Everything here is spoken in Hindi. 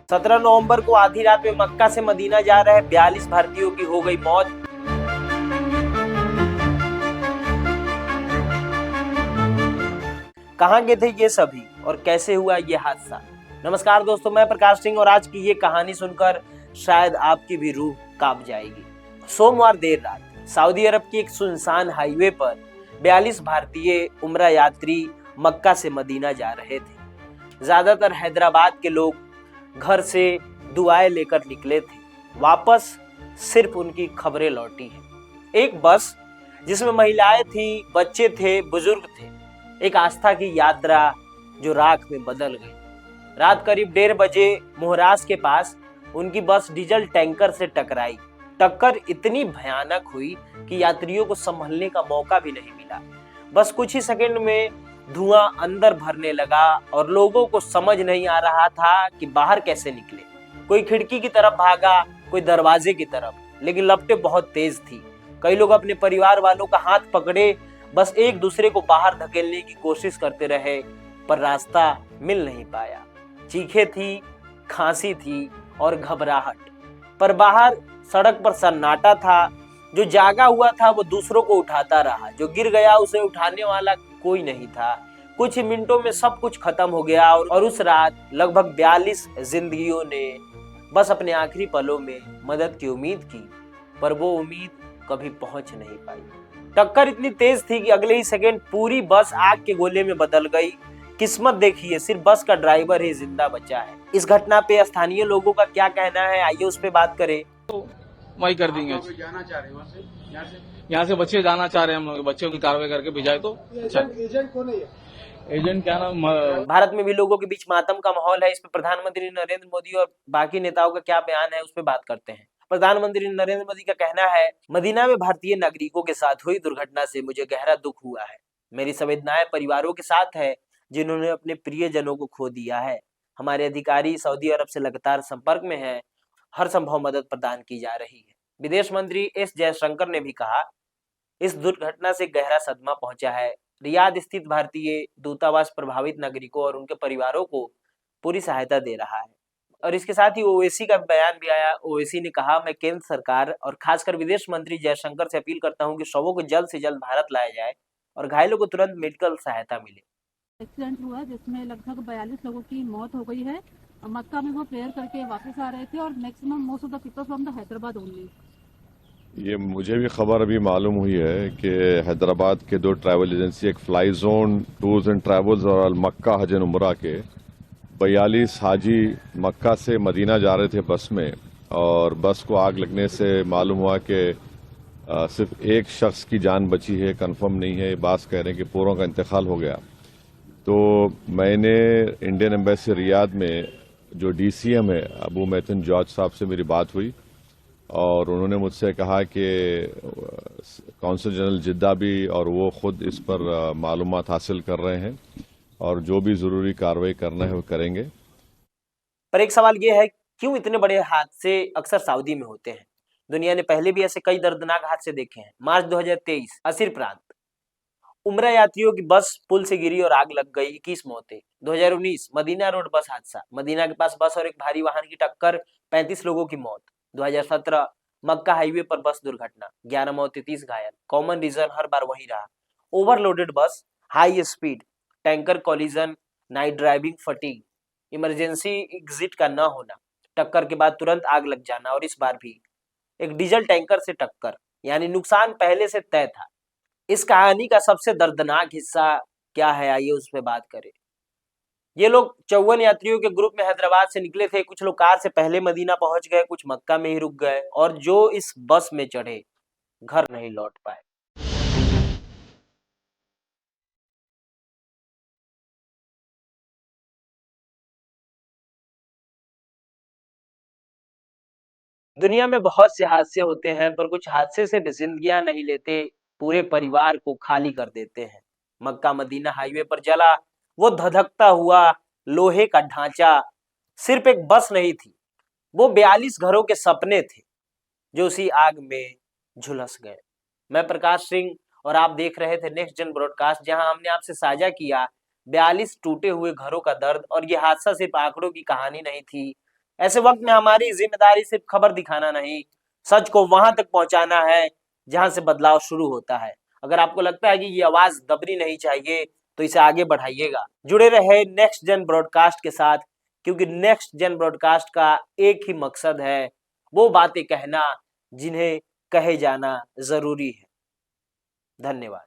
17 नवंबर को आधी रात में मक्का से मदीना जा रहे 42 भारतीयों की हो गई मौत। कहां गए थे ये सभी और कैसे हुआ ये हादसा। नमस्कार दोस्तों, मैं प्रकाश सिंह और आज की ये कहानी सुनकर शायद आपकी भी रूह कांप जाएगी। सोमवार देर रात सऊदी अरब की एक सुनसान हाईवे पर 42 भारतीय उम्रा यात्री मक्का से मदीना जा रहे थे। ज्यादातर हैदराबाद के लोग घर से दुआएं लेकर निकले थे। वापस सिर्फ उनकी खबरें लौटी हैं। एक बस जिसमें महिलाएं थी, बच्चे थे, बुजुर्ग थे, एक आस्था की यात्रा जो राख में बदल गई। रात करीब 1:30 बजे मोहरास के पास उनकी बस डीजल टैंकर से टकराई। टक्कर इतनी भयानक हुई कि यात्रियों को संभलने का मौका भी नहीं मिला। बस कुछ ही सेकंड में धुआं अंदर भरने लगा और लोगों को समझ नहीं आ रहा था कि बाहर कैसे निकले। कोई खिड़की की तरफ भागा, कोई दरवाजे की तरफ, लेकिन लपटें बहुत तेज थी। कई लोग अपने परिवार वालों का हाथ पकड़े बस एक दूसरे को बाहर धकेलने की कोशिश करते रहे, पर रास्ता मिल नहीं पाया। चीखें थी, खांसी थी और घबराहट, पर बाहर सड़क पर सन्नाटा था। जो जागा हुआ था वो दूसरों को उठाता रहा, जो गिर गया उसे उठाने वाला कोई नहीं था। कुछ ही मिनटों में सब कुछ खत्म हो गया और उस रात लगभग 42 जिंदगियों ने बस अपने आखिरी पलों में मदद की उम्मीद की, पर वो उम्मीद कभी पहुंच नहीं पाई। टक्कर इतनी तेज थी कि अगले ही सेकंड पूरी बस आग के गोले में बदल गई। किस्मत देखिए, सिर्फ बस का ड्राइवर ही जिंदा बचा है। इस घटना पे स्थानीय लोगों का क्या कहना है, आइए उस पे बात करें। तो वही कर देंगे। जाना चाह रहे हैं वहाँ से, यहाँ से बच्चे जाना चाह रहे हैं, हम लोग बच्चों की कार्रवाई करके भिजाए तो अच्छा। एजेंट कौन है? एजेंट क्या नाम? भारत में भी लोगों के बीच मातम का माहौल है। इस पे प्रधानमंत्री नरेंद्र मोदी और बाकी नेताओं का क्या बयान है, उस पे बात करते हैं। प्रधानमंत्री नरेंद्र मोदी का कहना है, मदीना में भारतीय नागरिकों के साथ हुई दुर्घटना से मुझे गहरा दुख हुआ है। मेरी संवेदनाएं परिवारों के साथ है जिन्होंने अपने प्रियजनों को खो दिया है। हमारे अधिकारी सऊदी अरब से लगातार संपर्क में हैं, हर संभव मदद प्रदान की जा रही है। विदेश मंत्री एस जयशंकर ने भी कहा, इस दुर्घटना से गहरा सदमा पहुंचा है। रियाद स्थित भारतीय दूतावास प्रभावित नागरिकों और उनके परिवारों को पूरी सहायता दे रहा है। और इसके साथ ही ओवैसी का बयान भी आया। ओवैसी ने कहा, मैं केंद्र सरकार और खासकर विदेश मंत्री जयशंकर से अपील करता हूं कि शवों को जल्द से जल्द भारत लाया जाए और घायलों को तुरंत मेडिकल सहायता मिले। एक्सीडेंट हुआ जिसमें लगभग 42 लोगों की मौत हो गई है। मक्का में वो प्रेयर करके वापस आ रहे थे और maximum most of the people from the Hyderabad only. ये मुझे भी खबर अभी मालूम हुई है कि हैदराबाद के 2 ट्रैवल एजेंसी, एक fly zone tours and travels और अल मक्का हज एंड उम्रा के 42 हाजी मक्का से मदीना जा रहे थे बस में, और बस को आग लगने से मालूम हुआ कि सिर्फ एक शख्स की जान बची है। कंफर्म नहीं है, बात कह रहे हैं कि पूरों का इंतकाल हो गया। तो मैंने इंडियन एम्बेसी रियाद में जो डीसीएम है अबू मैथन जॉर्ज साहब से मेरी बात हुई और उन्होंने मुझसे कहा कि कौंसल जनरल जिद्दा भी और वो खुद इस पर मालूमात हासिल कर रहे हैं और जो भी जरूरी कार्रवाई करना है वो करेंगे। पर एक सवाल ये है, क्यों इतने बड़े हादसे अक्सर सऊदी में होते हैं? दुनिया ने पहले भी ऐसे कई दर्दनाक हादसे देखे हैं। मार्च 2023 असीर प्रांत, उम्रा यात्रियों की बस पुल से गिरी और आग लग गई, 21 मौतें। 2019 मदीना रोड बस हादसा, मदीना के पास बस और एक भारी वाहन की टक्कर, 35 लोगों की मौत। 2017 मक्का हाईवे पर बस दुर्घटना, 11 मौतें, 30 घायल। कॉमन रीजन हर बार वही रहा, ओवरलोडेड बस, high speed, tanker collision, night driving, fatigue, emergency exit का न होना, टक्कर के बाद तुरंत आग लग जाना, और इस बार भी एक डीजल टैंकर से टक्कर, यानी नुकसान पहले से तय था। इस कहानी का सबसे दर्दनाक हिस्सा क्या है, आइए उस पर बात करें। ये लोग 54 यात्रियों के ग्रुप में हैदराबाद से निकले थे। कुछ लोग कार से पहले मदीना पहुंच गए, कुछ मक्का में ही रुक गए, और जो इस बस में चढ़े घर नहीं लौट पाए। दुनिया में बहुत से हादसे होते हैं, पर कुछ हादसे से जिंदगियां नहीं लेते, पूरे परिवार को खाली कर देते हैं। मक्का मदीना हाईवे पर जला वो धधकता हुआ लोहे का ढांचा सिर्फ एक बस नहीं थी, वो 42 घरों के सपने थे जो उसी आग में झुलस गए। मैं प्रकाश सिंह और आप देख रहे थे नेक्स्ट जन ब्रॉडकास्ट, जहां हमने आपसे साझा किया 42 टूटे हुए घरों का दर्द। और यह हादसा सिर्फ आंकड़ों की कहानी नहीं थी, ऐसे वक्त में हमारी जिम्मेदारी सिर्फ खबर दिखाना नहीं, सच को वहां तक पहुंचाना है जहां से बदलाव शुरू होता है। अगर आपको लगता है कि ये आवाज दबनी नहीं चाहिए तो इसे आगे बढ़ाइएगा। जुड़े रहे नेक्स्ट जेन ब्रॉडकास्ट के साथ, क्योंकि नेक्स्ट जेन ब्रॉडकास्ट का एक ही मकसद है, वो बातें कहना जिन्हें कहे जाना जरूरी है। धन्यवाद।